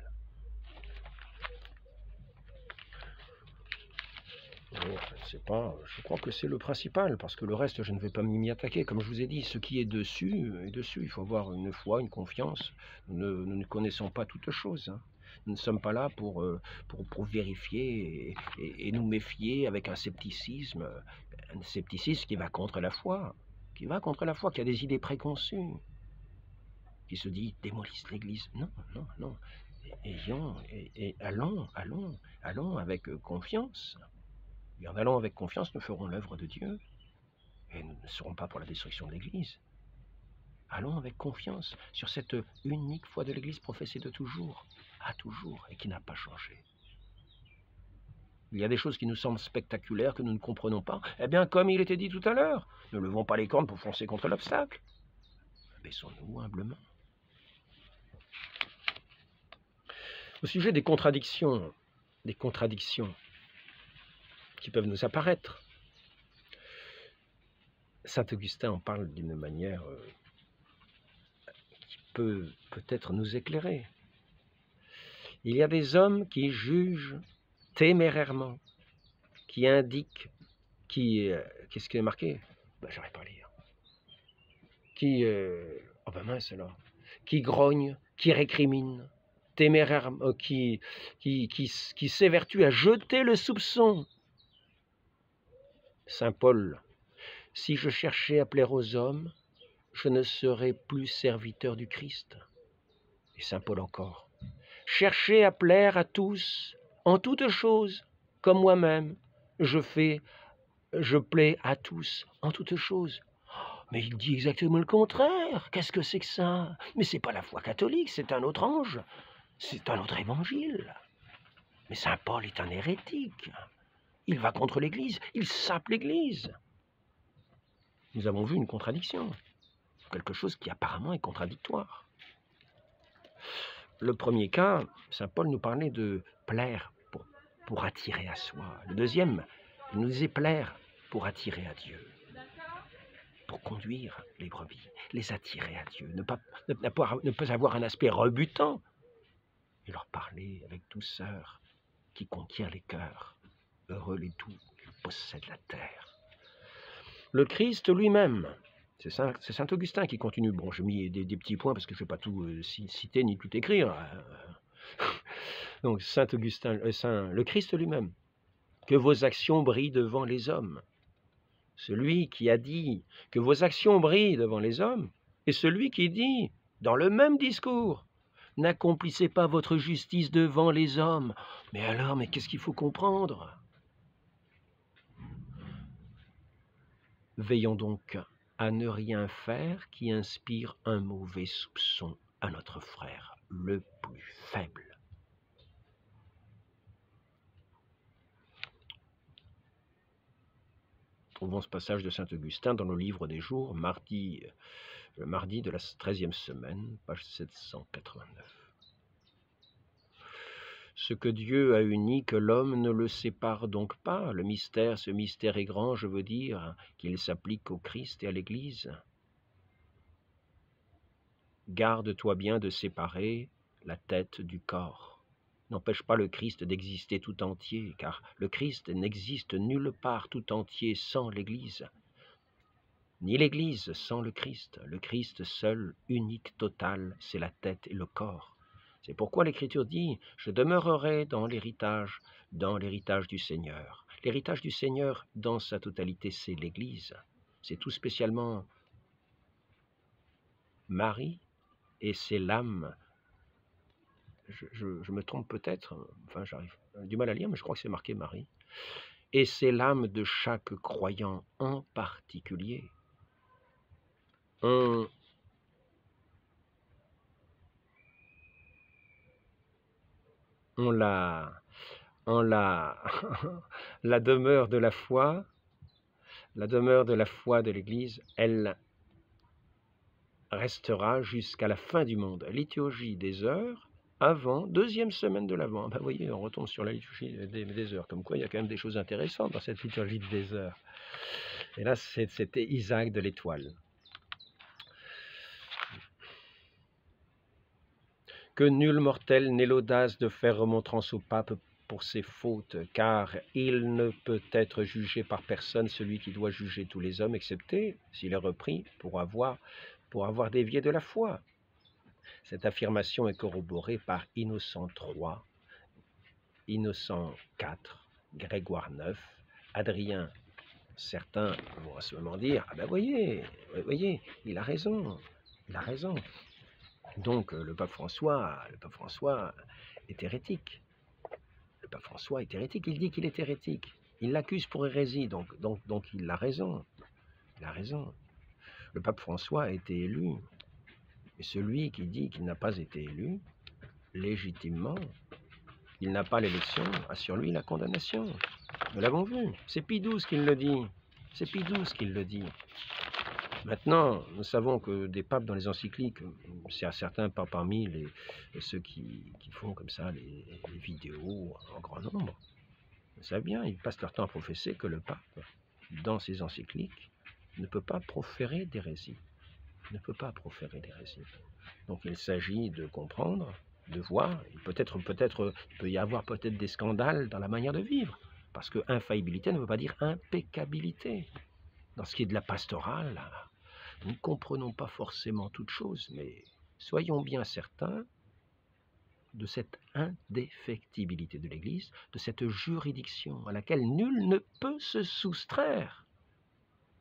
Je ne sais pas, je crois que c'est le principal, parce que le reste, je ne vais pas m'y attaquer. Comme je vous ai dit, ce qui est dessus, il faut avoir une foi, une confiance. Nous ne connaissons pas toutes choses. Nous ne sommes pas là pour vérifier et nous méfier avec un scepticisme qui va contre la foi, qui a des idées préconçues, qui se dit démolissent l'Église. Non. Allons avec confiance. Et en allant avec confiance, nous ferons l'œuvre de Dieu. Et nous ne serons pas pour la destruction de l'Église. Allons avec confiance sur cette unique foi de l'Église professée de toujours, à toujours, et qui n'a pas changé. Il y a des choses qui nous semblent spectaculaires, que nous ne comprenons pas. Eh bien, comme il était dit tout à l'heure, ne levons pas les cornes pour foncer contre l'obstacle. Baissons-nous humblement. Au sujet des contradictions qui peuvent nous apparaître, saint Augustin en parle d'une manière qui peut peut-être nous éclairer. Il y a des hommes qui jugent témérairement, qui indiquent, qu'est-ce qui est marqué? J'arrive pas à lire. Qui grognent, qui récriminent, témérairement, qui s'évertuent à jeter le soupçon. Saint Paul, si je cherchais à plaire aux hommes, je ne serais plus serviteur du Christ. Et Saint Paul encore, cherchez à plaire à tous, en toutes choses, comme moi-même, je plais à tous, en toutes choses. Mais il dit exactement le contraire. Qu'est-ce que c'est que ça? Mais c'est pas la foi catholique, c'est un autre ange, c'est un autre évangile. Mais Saint Paul est un hérétique. Il va contre l'Église, il sape l'Église. Nous avons vu une contradiction, quelque chose qui apparemment est contradictoire. Le premier cas, saint Paul nous parlait de plaire pour attirer à soi. Le deuxième, il nous disait plaire pour attirer à Dieu, pour conduire les brebis, les attirer à Dieu, ne pas avoir un aspect rebutant, et leur parler avec douceur qui conquiert les cœurs. Heureux les doux qui possèdent la terre. Le Christ lui-même, c'est saint Augustin qui continue. Bon, j'ai mis des petits points parce que je ne vais pas tout citer ni tout écrire. Donc, saint Augustin, le Christ lui-même, que vos actions brillent devant les hommes. Celui qui a dit que vos actions brillent devant les hommes, et celui qui dit, dans le même discours, n'accomplissez pas votre justice devant les hommes. Mais alors, qu'est-ce qu'il faut comprendre? Veillons donc à ne rien faire qui inspire un mauvais soupçon à notre frère le plus faible. trouvons ce passage de saint Augustin dans le livre des jours, le mardi de la 13e semaine, page 789. Ce que Dieu a uni, que l'homme ne le sépare donc pas. Le mystère, ce mystère est grand, je veux dire, qu'il s'applique au Christ et à l'Église. Garde-toi bien de séparer la tête du corps. N'empêche pas le Christ d'exister tout entier, car le Christ n'existe nulle part tout entier sans l'Église, ni l'Église sans le Christ. Le Christ seul, unique, total, c'est la tête et le corps. C'est pourquoi l'Écriture dit « Je demeurerai dans l'héritage du Seigneur ». L'héritage du Seigneur, dans sa totalité, c'est l'Église. C'est tout spécialement Marie, et c'est l'âme. Je me trompe peut-être, enfin j'arrive du mal à lire, mais je crois que c'est marqué Marie. Et c'est l'âme de chaque croyant en particulier. On la la demeure de la foi, de l'Église, elle restera jusqu'à la fin du monde. Liturgie des heures, avant, deuxième semaine de l'Avent. Ben, vous voyez, on retombe sur la liturgie des heures, comme quoi il y a quand même des choses intéressantes dans cette liturgie des heures. Et là, c'était Isaac de l'Étoile. Que nul mortel n'ait l'audace de faire remontrance au pape pour ses fautes, car il ne peut être jugé par personne celui qui doit juger tous les hommes, excepté s'il est repris pour avoir dévié de la foi. Cette affirmation est corroborée par Innocent III, Innocent IV, Grégoire IX, Adrien. Certains vont à ce moment dire « Ah ben voyez, il a raison, il a raison ». Donc le pape François est hérétique. Le pape François est hérétique, il dit qu'il est hérétique. Il l'accuse pour hérésie, donc il a raison. Il a raison. Le pape François a été élu. Et celui qui dit qu'il n'a pas été élu, légitimement, il n'a pas l'élection, a sur lui la condamnation. Nous l'avons vu. C'est Pie XII qui le dit. C'est Pie XII qui le dit. Maintenant, nous savons que des papes dans les encycliques, c'est à certains pas parmi ceux qui font comme ça les vidéos en grand nombre, vous savez bien, ils passent leur temps à professer que le pape, dans ses encycliques, ne peut pas proférer d'hérésie. Ne peut pas proférer d'hérésie. Donc il s'agit de comprendre, de voir, peut-être il peut y avoir peut-être des scandales dans la manière de vivre, parce que infaillibilité ne veut pas dire impeccabilité. Dans ce qui est de la pastorale, nous ne comprenons pas forcément toutes choses, mais soyons bien certains de cette indéfectibilité de l'Église, de cette juridiction à laquelle nul ne peut se soustraire.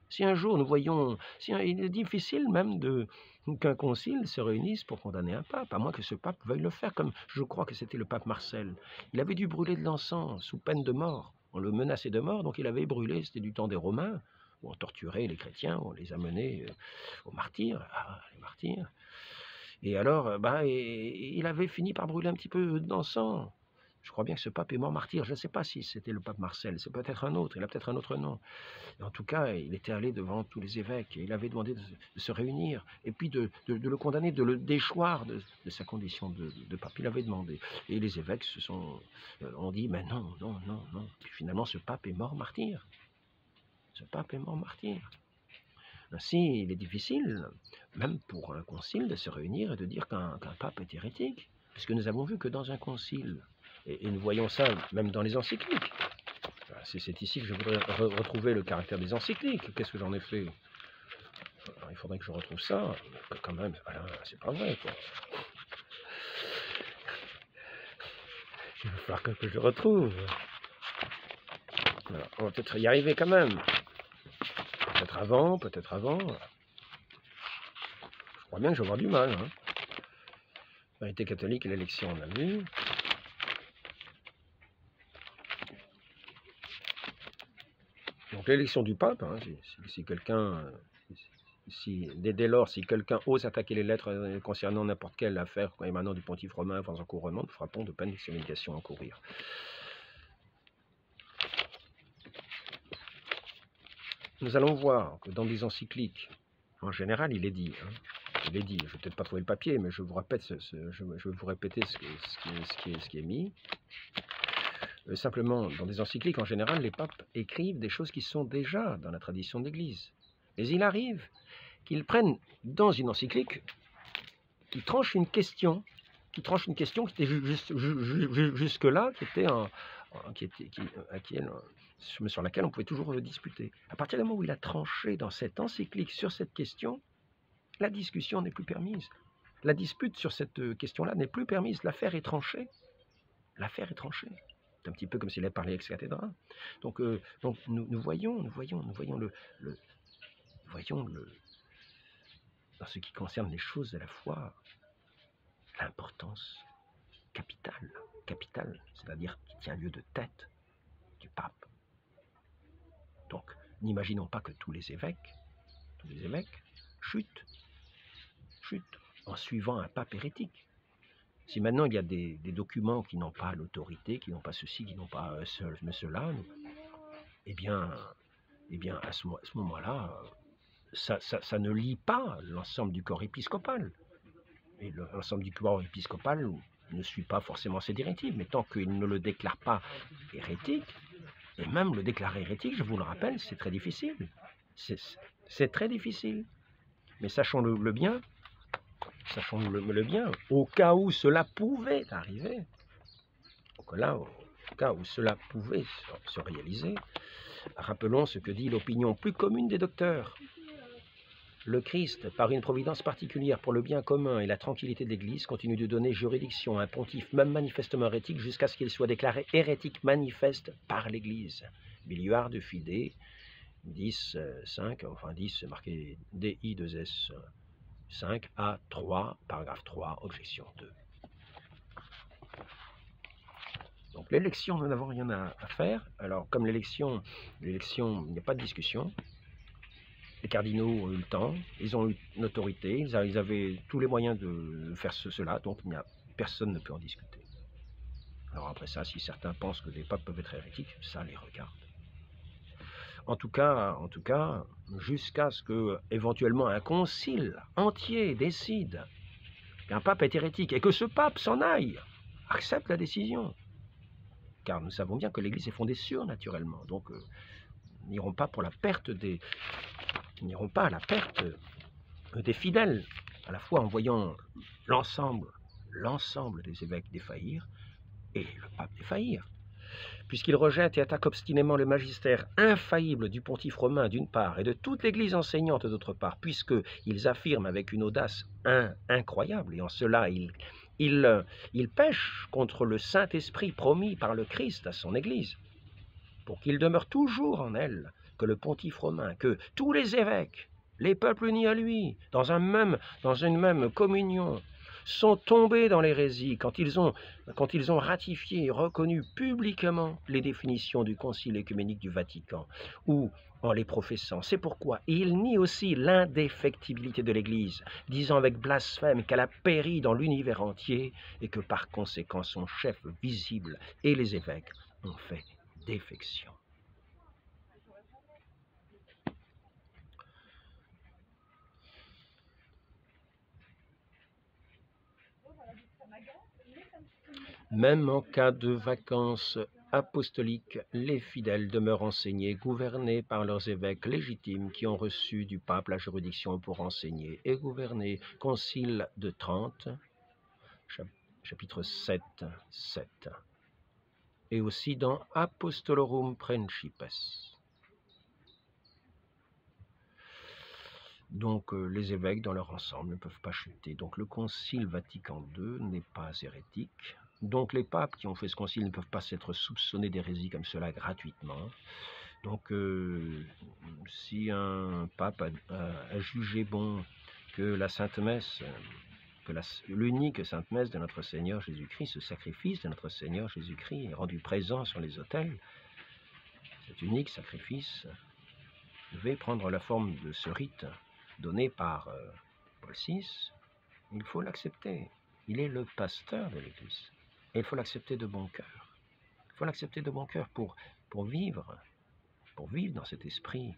Si un jour nous voyons, il est difficile même qu'un concile se réunisse pour condamner un pape, à moins que ce pape veuille le faire, comme je crois que c'était le pape Marcel. Il avait dû brûler de l'encens sous peine de mort. On le menaçait de mort, donc il avait brûlé, c'était du temps des Romains, où on torturait les chrétiens, on les amenait aux martyrs, les martyrs. Et alors, il avait fini par brûler un petit peu d'encens. Je crois bien que ce pape est mort martyr. Je ne sais pas si c'était le pape Marcel, c'est peut-être un autre, il a peut-être un autre nom. Et en tout cas, il était allé devant tous les évêques et il avait demandé de se réunir et puis de le condamner, de le déchoir de sa condition de pape. Il avait demandé. Et les évêques ont dit, mais non. Et finalement, ce pape est mort martyr. Ce pape est mort martyr. Ainsi, il est difficile, même pour un concile, de se réunir et de dire qu'un pape est hérétique, puisque nous avons vu que dans un concile, et nous voyons ça même dans les encycliques, c'est ici que je voudrais retrouver le caractère des encycliques. Qu'est-ce que j'en ai fait? Alors, il faudrait que je retrouve ça, quand même, c'est pas vrai, quoi. Il va falloir que je retrouve. Alors, on va peut-être y arriver quand même. Peut-être avant. Je crois bien que je vais avoir du mal. Vérité catholique et l'élection, on a vu. Donc l'élection du pape, si quelqu'un, dès lors, si quelqu'un ose attaquer les lettres concernant n'importe quelle affaire émanant du pontife romain avant son couronnement, nous frappons de peine d'excommunication à encourir. nous allons voir que dans des encycliques, en général, il est dit, il est dit, je ne vais peut-être pas trouver le papier, mais je vous répète, je vais vous répéter ce qui est mis. Simplement, dans des encycliques, en général, les papes écrivent des choses qui sont déjà dans la tradition de l'Église. Mais il arrive qu'ils prennent dans une encyclique, qu'ils tranchent une question, qui était jusque-là, sur laquelle on pouvait toujours disputer. À partir du moment où il a tranché dans cette encyclique sur cette question, la discussion n'est plus permise. La dispute sur cette question-là n'est plus permise. L'affaire est tranchée. L'affaire est tranchée. C'est un petit peu comme s'il avait parlé ex cathedra. Donc nous voyons dans ce qui concerne les choses de la foi, l'importance capitale, c'est-à-dire qui tient lieu de tête du pape. Donc, n'imaginons pas que tous les évêques chutent en suivant un pape hérétique. Si maintenant il y a des documents qui n'ont pas l'autorité, qui n'ont pas ceci, qui n'ont pas cela, eh bien à ce moment-là, ça ne lie pas l'ensemble du corps épiscopal. Et l'ensemble du corps épiscopal ne suit pas forcément ces directives, mais tant qu'il ne le déclare pas hérétique, et même le déclarer hérétique, je vous le rappelle, c'est très difficile. C'est très difficile. Mais sachons-le bien, au cas où cela pouvait arriver, au cas où cela pouvait se réaliser, rappelons ce que dit l'opinion plus commune des docteurs. Le Christ, par une providence particulière pour le bien commun et la tranquillité de l'Église, continue de donner juridiction à un pontife, même manifestement hérétique, jusqu'à ce qu'il soit déclaré hérétique manifeste par l'Église. Biliard de Fidé, 10, 5, enfin 10, marqué DI2S 5, A3, paragraphe 3, objection 2. Donc l'élection, nous n'avons rien à faire. Alors comme l'élection, il n'y a pas de discussion. Les cardinaux ont eu le temps, ils ont eu une autorité, ils avaient tous les moyens de faire cela, donc personne ne peut en discuter. Alors après ça, si certains pensent que des papes peuvent être hérétiques, ça les regarde. En tout cas, jusqu'à ce que, éventuellement, un concile entier décide qu'un pape est hérétique et que ce pape s'en aille, accepte la décision. Car nous savons bien que l'Église est fondée surnaturellement, donc n'iront pas pour la perte n'iront pas à la perte des fidèles, à la fois en voyant l'ensemble des évêques défaillir et le pape défaillir. Puisqu'ils rejettent et attaquent obstinément le magistère infaillible du pontife romain d'une part et de toute l'Église enseignante d'autre part, puisqu'ils affirment avec une audace incroyable, et en cela ils pêchent contre le Saint-Esprit promis par le Christ à son Église, pour qu'il demeure toujours en elle, que le pontife romain, que tous les évêques, les peuples unis à lui, dans une même communion, sont tombés dans l'hérésie quand ils ont ratifié et reconnu publiquement les définitions du Concile œcuménique du Vatican, ou en les professant. C'est pourquoi ils nient aussi l'indéfectibilité de l'Église, disant avec blasphème qu'elle a péri dans l'univers entier et que par conséquent son chef visible et les évêques ont fait défection. Même en cas de vacances apostoliques, les fidèles demeurent enseignés, gouvernés par leurs évêques légitimes qui ont reçu du pape la juridiction pour enseigner et gouverner. Concile de Trente, chapitre 7. Et aussi dans Apostolorum Principes. Donc les évêques dans leur ensemble ne peuvent pas chuter. Donc le Concile Vatican II n'est pas hérétique. Donc les papes qui ont fait ce concile ne peuvent pas s'être soupçonnés d'hérésie comme cela gratuitement. Donc si un pape a jugé bon que la Sainte Messe, que l'unique Sainte Messe de notre Seigneur Jésus-Christ, ce sacrifice de notre Seigneur Jésus-Christ est rendu présent sur les autels, cet unique sacrifice devait prendre la forme de ce rite donné par Paul VI, il faut l'accepter. Il est le pasteur de l'Église. Et il faut l'accepter de bon cœur. Il faut l'accepter de bon cœur pour vivre dans cet esprit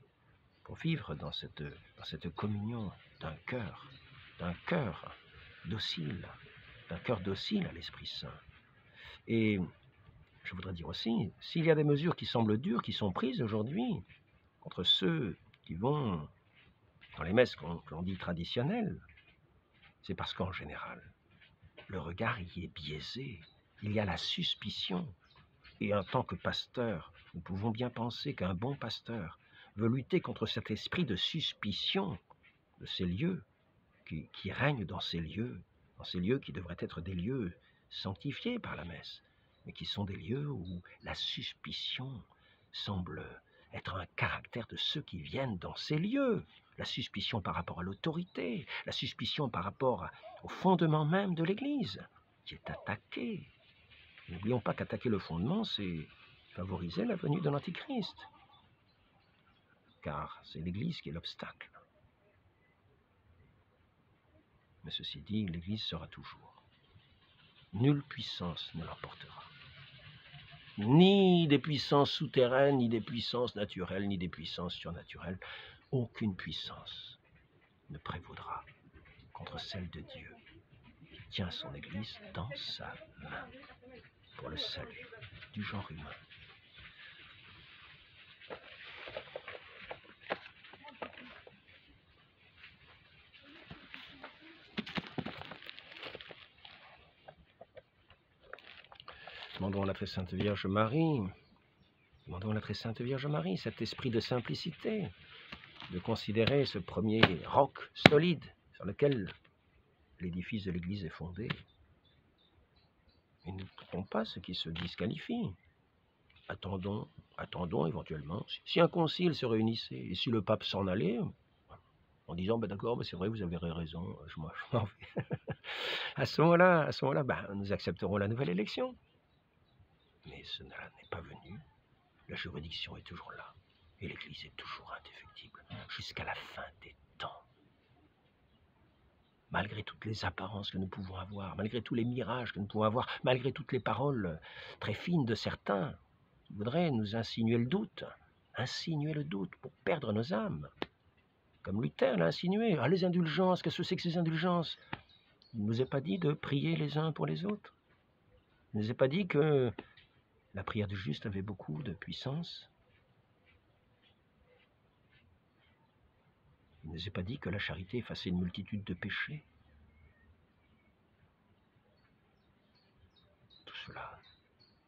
pour vivre dans cette communion d'un cœur docile, d'un cœur docile à l'Esprit Saint. Et je voudrais dire aussi, s'il y a des mesures qui semblent dures, qui sont prises aujourd'hui contre ceux qui vont dans les messes qu'on dit traditionnelles, c'est parce qu'en général, le regard y est biaisé. Il y a la suspicion. Et en tant que pasteur, nous pouvons bien penser qu'un bon pasteur veut lutter contre cet esprit de suspicion de ces lieux qui règnent dans ces lieux qui devraient être des lieux sanctifiés par la messe, mais qui sont des lieux où la suspicion semble être un caractère de ceux qui viennent dans ces lieux. La suspicion par rapport à l'autorité, la suspicion par rapport au fondement même de l'Église, qui est attaquée. N'oublions pas qu'attaquer le fondement, c'est favoriser la venue de l'Antichrist, car c'est l'Église qui est l'obstacle. Mais ceci dit, l'Église sera toujours. Nulle puissance ne l'emportera. Ni des puissances souterraines, ni des puissances naturelles, ni des puissances surnaturelles. Aucune puissance ne prévaudra contre celle de Dieu qui tient son Église dans sa main pour le salut du genre humain. Demandons à la très sainte Vierge Marie, cet esprit de simplicité, de considérer ce premier roc solide sur lequel l'édifice de l'Église est fondé. Et ne trompons pas ceux qui se disqualifient. Attendons éventuellement. Si un concile se réunissait et si le pape s'en allait, en disant d'accord, c'est vrai, vous avez raison, je m'en vais. À ce moment-là, nous accepterons la nouvelle élection. Mais cela n'est pas venu. La juridiction est toujours là. Et l'Église est toujours indéfectible jusqu'à la fin des temps. Malgré toutes les apparences que nous pouvons avoir, malgré tous les mirages que nous pouvons avoir, malgré toutes les paroles très fines de certains qui voudraient nous insinuer le doute pour perdre nos âmes. Comme Luther l'a insinué. Ah, les indulgences, qu'est-ce que c'est que ces indulgences? Il ne nous est pas dit de prier les uns pour les autres. Il ne nous est pas dit que la prière du juste avait beaucoup de puissance. Il ne nous est pas dit que la charité effaçait une multitude de péchés. Tout cela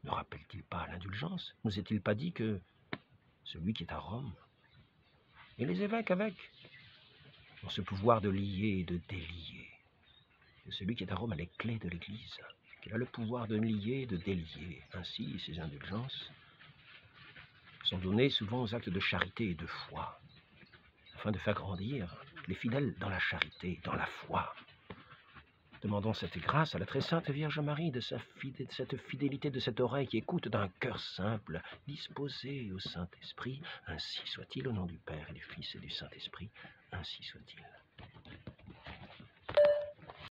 ne rappelle-t-il pas l'indulgence? Ne nous est-il pas dit que celui qui est à Rome, et les évêques avec, ont ce pouvoir de lier et de délier, que celui qui est à Rome a les clés de l'Église, qu'il a le pouvoir de lier et de délier. Ainsi, ces indulgences sont données souvent aux actes de charité et de foi, afin de faire grandir les fidèles dans la charité, dans la foi. Demandons cette grâce à la très sainte Vierge Marie, de cette fidélité, de cette oreille qui écoute d'un cœur simple, disposé au Saint-Esprit. Ainsi soit-il, au nom du Père et du Fils et du Saint-Esprit, ainsi soit-il.